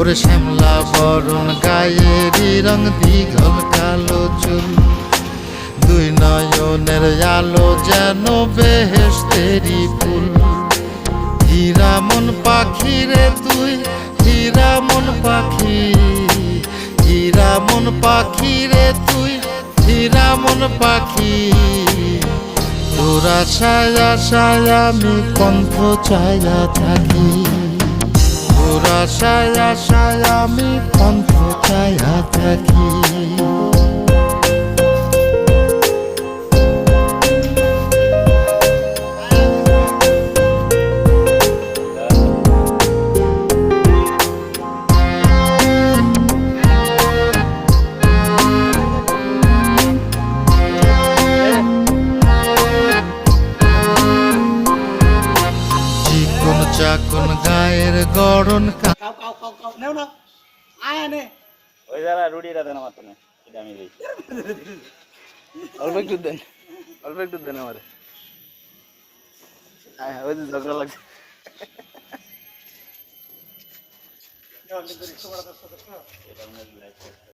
ওরে শ্যামলা বরণ গায়েরই রং দীঘল কালো চুল, দুই নয়নের আলো যেন বেহেশতেরি ফুল। হীরা মন পাখি রে তুই, হীরা মন পাখি, হীরা মন পাখি রে তুই, হীরা মন পাখি। তোর আশায় আশায় আমি কণ্ঠ চায়া থাকি, তোর আশায় আশায় আমি কণ্ঠ চায়া থাকি। চিকন চাকন গায়ের গড়ন ওই যারা রুটিটা দেন আমার তো না, এটা আমি দিই। অল্প একটু দেন, অল্প একটু দেন আমার। ওই যে ঝগড়া লাগছে।